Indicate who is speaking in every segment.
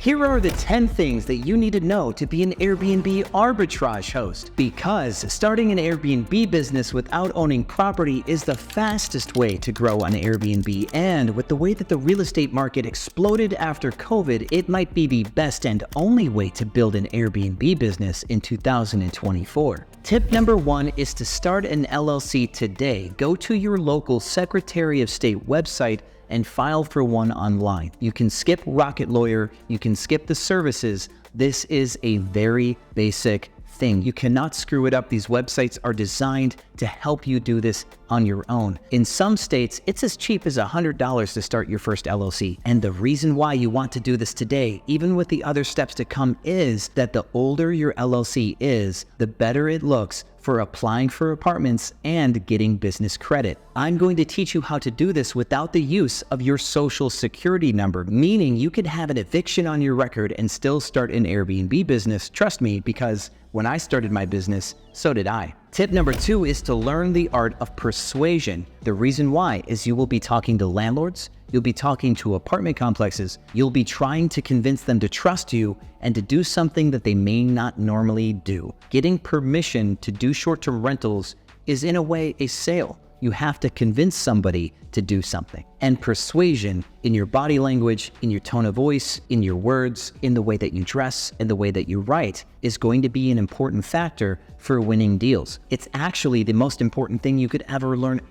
Speaker 1: Here are the 10 things that you need to know to be an Airbnb arbitrage host. Because starting an Airbnb business without owning property is the fastest way to grow on Airbnb, and with the way that the real estate market exploded after COVID, it might be the best and only way to build an Airbnb business in 2024. Tip number 1 is to start an LLC today. Go to your local Secretary of State website and file for one online. You can skip Rocket Lawyer, you can skip the services. This is a very basic thing. You cannot screw it up. These websites are designed to help you do this on your own. In some states, it's as cheap as $100 to start your first LLC. And the reason why you want to do this today, even with the other steps to come, is that the older your LLC is, the better it looks for applying for apartments and getting business credit. I'm going to teach you how to do this without the use of your social security number, meaning you could have an eviction on your record and still start an Airbnb business. Trust me, because when I started my business, so did I. Tip number 2 is to learn the art of persuasion. The reason why is you will be talking to landlords, you'll be talking to apartment complexes, you'll be trying to convince them to trust you and to do something that they may not normally do. Getting permission to do short-term rentals is in a way a sale. You have to convince somebody to do something. And persuasion in your body language, in your tone of voice, in your words, in the way that you dress, in the way that you write is going to be an important factor for winning deals. It's actually the most important thing you could ever learn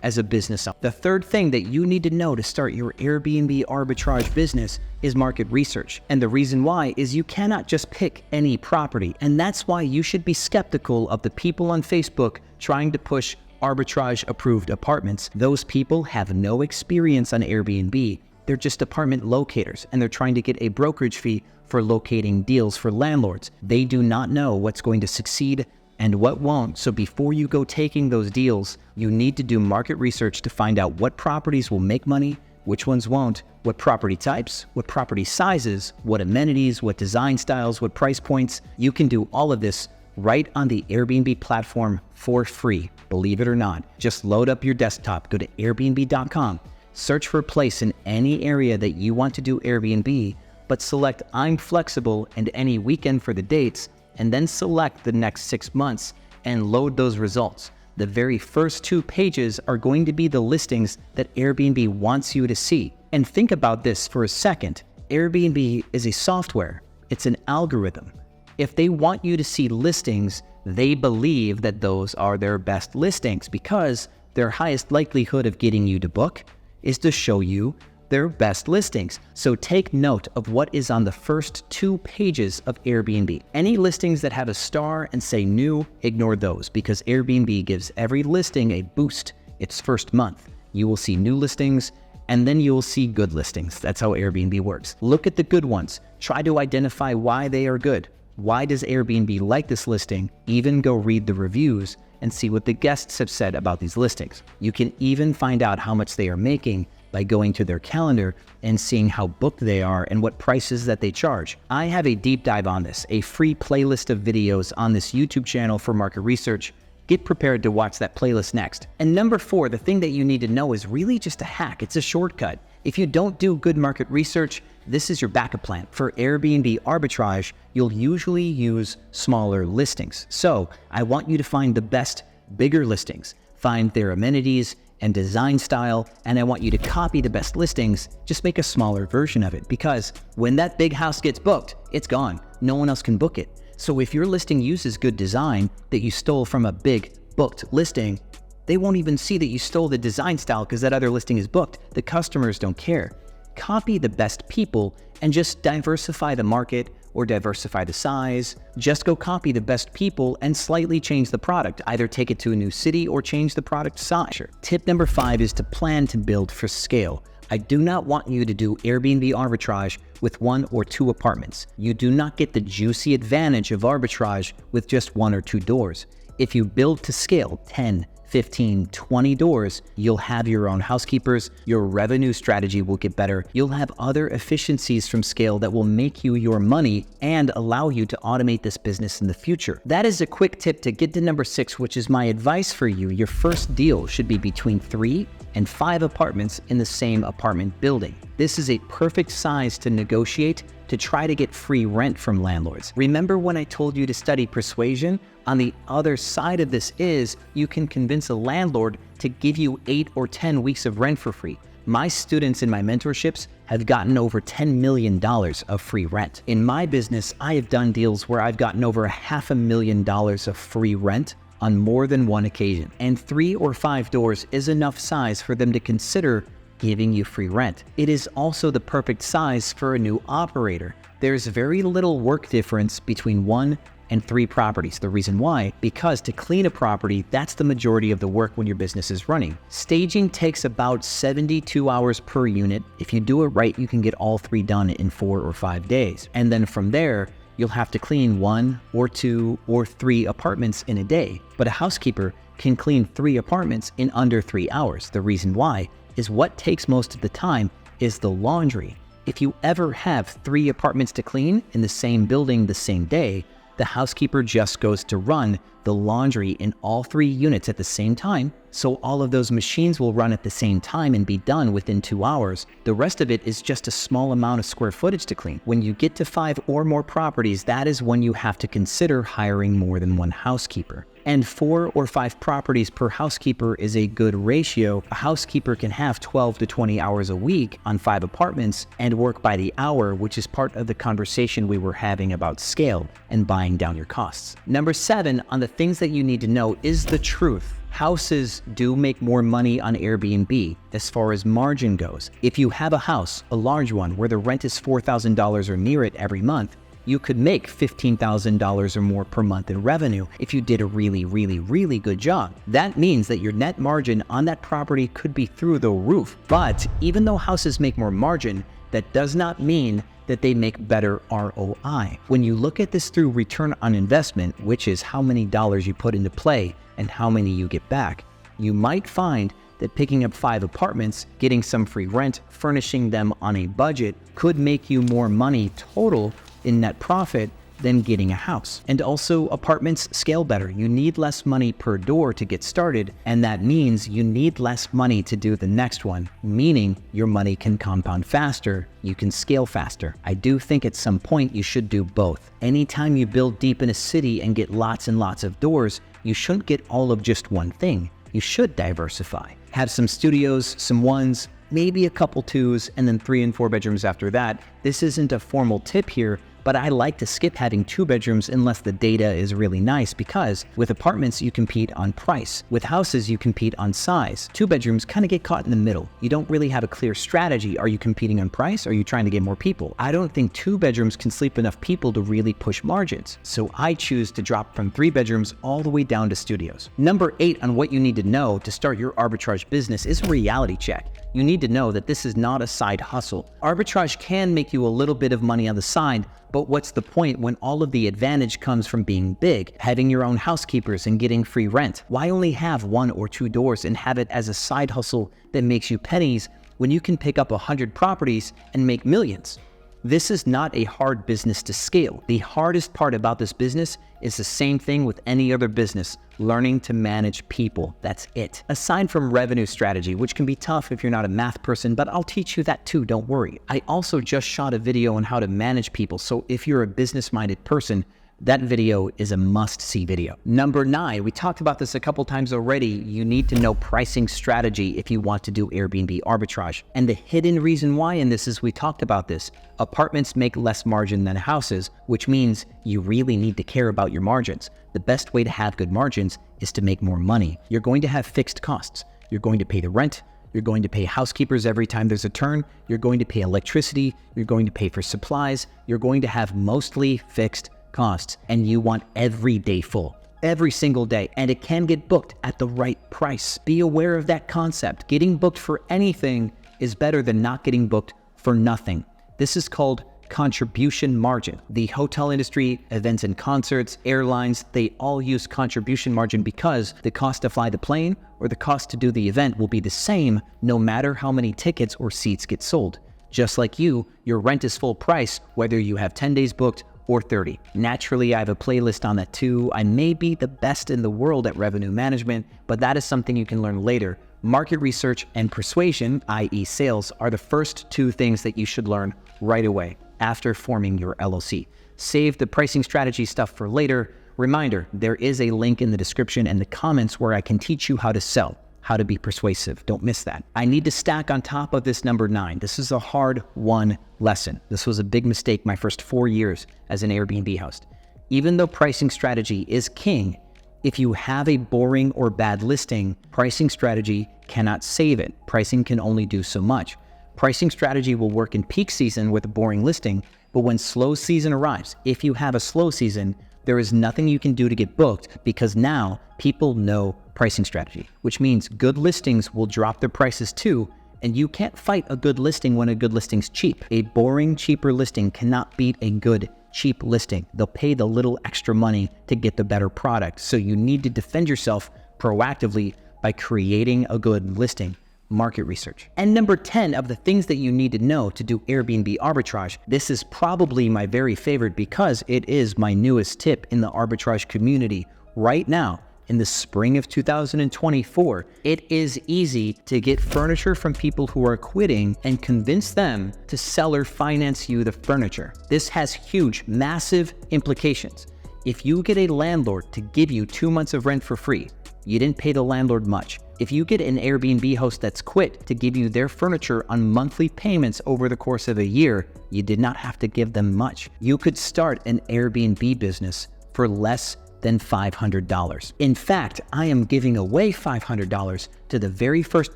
Speaker 1: as a business owner. The third thing that you need to know to start your Airbnb arbitrage business is market research. And the reason why is you cannot just pick any property. And that's why you should be skeptical of the people on Facebook trying to push arbitrage approved apartments. Those people have no experience on Airbnb. They're just apartment locators, and they're trying to get a brokerage fee for locating deals for landlords. They do not know what's going to succeed and what won't. So before you go taking those deals, you need to do market research to find out what properties will make money, which ones won't, what property types, what property sizes, what amenities, what design styles, what price points. You can do all of this right on the Airbnb platform for free. Believe it or not, just load up your desktop, go to airbnb.com, search for a place in any area that you want to do Airbnb, but select I'm flexible and any weekend for the dates, and then select the next 6 months and load those results. The very first 2 pages are going to be the listings that Airbnb wants you to see. And think about this for a second. Airbnb is a software. It's an algorithm. If they want you to see listings, they believe that those are their best listings because their highest likelihood of getting you to book is to show you their best listings. So take note of what is on the first 2 pages of Airbnb. Any listings that have a star and say new, ignore those because Airbnb gives every listing a boost its first month. You will see new listings and then you will see good listings. That's how Airbnb works. Look at the good ones. Try to identify why they are good. Why does Airbnb like this listing? Even go read the reviews and see what the guests have said about these listings. You can even find out how much they are making by going to their calendar and seeing how booked they are and what prices that they charge. I have a deep dive on this, a free playlist of videos on this YouTube channel for market research. Get prepared to watch that playlist next. And number 4, the thing that you need to know is really just a hack. It's a shortcut. If you don't do good market research, this is your backup plan. For Airbnb arbitrage, you'll usually use smaller listings. So I want you to find the best, bigger listings, find their amenities and design style, and I want you to copy the best listings, just make a smaller version of it, because when that big house gets booked, it's gone. No one else can book it. So if your listing uses good design that you stole from a big booked listing, they won't even see that you stole the design style because that other listing is booked. The customers don't care. Copy the best people and just diversify the market or diversify the size. Just go copy the best people and slightly change the product. Either take it to a new city or change the product size. Tip number 5 is to plan to build for scale. I do not want you to do Airbnb arbitrage with 1 or 2 apartments. You do not get the juicy advantage of arbitrage with just 1 or 2 doors. If you build to scale 10, 15, 20 doors, you'll have your own housekeepers, your revenue strategy will get better, you'll have other efficiencies from scale that will make you your money and allow you to automate this business in the future. That is a quick tip to get to number 6, which is my advice for you. Your first deal should be between 3 and 5 apartments in the same apartment building. This is a perfect size to negotiate to try to get free rent from landlords. Remember when I told you to study Persuasion? On the other side of this is you can convince a landlord to give you 8 or 10 weeks of rent for free. My students in my mentorships have gotten over $10 million of free rent. In my business, I have done deals where I've gotten over $500,000 of free rent on more than one occasion. And 3 or 5 doors is enough size for them to consider giving you free rent. It is also the perfect size for a new operator. There's very little work difference between 1 and 3 properties. The reason why? Because to clean a property, that's the majority of the work when your business is running. Staging takes about 72 hours per unit. If you do it right, you can get all 3 done in 4 or 5 days. And then from there, you'll have to clean 1 or 2 or 3 apartments in a day. But a housekeeper can clean 3 apartments in under 3 hours. The reason why is what takes most of the time is the laundry. If you ever have 3 apartments to clean in the same building the same day, the housekeeper just goes to run the laundry in all 3 units at the same time, so all of those machines will run at the same time and be done within 2 hours. The rest of it is just a small amount of square footage to clean. When you get to 5 or more properties, that is when you have to consider hiring more than one housekeeper. And 4 or 5 properties per housekeeper is a good ratio. A housekeeper can have 12 to 20 hours a week on 5 apartments and work by the hour, which is part of the conversation we were having about scale and buying down your costs. Number 7 on the things that you need to know is the truth. Houses do make more money on Airbnb as far as margin goes. If you have a house, a large one, where the rent is $4,000 or near it every month, you could make $15,000 or more per month in revenue if you did a really good job. That means that your net margin on that property could be through the roof. But even though houses make more margin, that does not mean that they make better ROI. When you look at this through return on investment, which is how many dollars you put into play and how many you get back, you might find that picking up 5 apartments, getting some free rent, furnishing them on a budget could make you more money total in net profit than getting a house. And also, apartments scale better. You need less money per door to get started, and that means you need less money to do the next one, meaning your money can compound faster, you can scale faster. I do think at some point you should do both. Anytime you build deep in a city and get lots and lots of doors, you shouldn't get all of just one thing. You should diversify. Have some studios, some 1s, maybe a couple 2s, and then 3 and 4 bedrooms after that. This isn't a formal tip here, but I like to skip having 2 bedrooms unless the data is really nice, because with apartments, you compete on price. With houses, you compete on size. 2 bedrooms kind of get caught in the middle. You don't really have a clear strategy. Are you competing on price? Or are you trying to get more people? I don't think 2 bedrooms can sleep enough people to really push margins. So I choose to drop from 3 bedrooms all the way down to studios. Number 8 on what you need to know to start your arbitrage business is a reality check. You need to know that this is not a side hustle. Arbitrage can make you a little bit of money on the side, but what's the point when all of the advantage comes from being big, having your own housekeepers and getting free rent? Why only have 1 or 2 doors and have it as a side hustle that makes you pennies when you can pick up 100 properties and make millions? This is not a hard business to scale. The hardest part about this business is the same thing with any other business, learning to manage people. That's it. Aside from revenue strategy, which can be tough if you're not a math person, but I'll teach you that too, don't worry. I also just shot a video on how to manage people, so if you're a business-minded person, that video is a must-see video. Number 9, we talked about this a couple times already. You need to know pricing strategy if you want to do Airbnb arbitrage. And the hidden reason why in this is we talked about this. Apartments make less margin than houses, which means you really need to care about your margins. The best way to have good margins is to make more money. You're going to have fixed costs. You're going to pay the rent. You're going to pay housekeepers every time there's a turn. You're going to pay electricity. You're going to pay for supplies. You're going to have mostly fixed costs, and you want every day full, every single day, and it can get booked at the right price. Be aware of that concept. Getting booked for anything is better than not getting booked for nothing. This is called contribution margin. The hotel industry, events and concerts, airlines, they all use contribution margin because the cost to fly the plane or the cost to do the event will be the same no matter how many tickets or seats get sold. Just like you, your rent is full price whether you have 10 days booked or 30. Naturally, I have a playlist on that too. I may be the best in the world at revenue management, but that is something you can learn later. Market research and persuasion, i.e. sales, are the first 2 things that you should learn right away. after forming your LLC. Save the pricing strategy stuff for later. Reminder, there is a link in the description and the comments where I can teach you how to sell, how to be persuasive. Don't miss that. I need to stack on top of this number 9. This is a hard-won lesson. This was a big mistake my first 4 years as an Airbnb host. Even though pricing strategy is king, if you have a boring or bad listing, pricing strategy cannot save it. Pricing can only do so much. Pricing strategy will work in peak season with a boring listing, but when slow season arrives, if you have a slow season, there is nothing you can do to get booked because now people know pricing strategy, which means good listings will drop their prices too, and you can't fight a good listing when a good listing's cheap. A boring, cheaper listing cannot beat a good, cheap listing. They'll pay the little extra money to get the better product, so you need to defend yourself proactively by creating a good listing. Market research. And number 10 of the things that you need to know to do Airbnb arbitrage. This is probably my very favorite because it is my newest tip in the arbitrage community right now. In the spring of 2024, it is easy to get furniture from people who are quitting and convince them to sell or finance you the furniture. This has huge, massive implications. If you get a landlord to give you 2 months of rent for free, you didn't pay the landlord much. If you get an Airbnb host that's quit to give you their furniture on monthly payments over the course of a year, you did not have to give them much. You could start an Airbnb business for less than $500. In fact, I am giving away $500 to the very first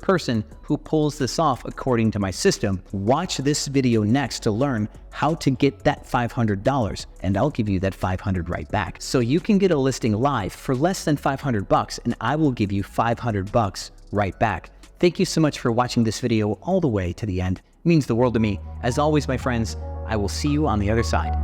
Speaker 1: person who pulls this off according to my system. Watch this video next to learn how to get that $500, and I'll give you that $500 right back. So you can get a listing live for less than $500, and I will give you $500 right back. Thank you so much for watching this video all the way to the end. It means the world to me. As always, my friends, I will see you on the other side.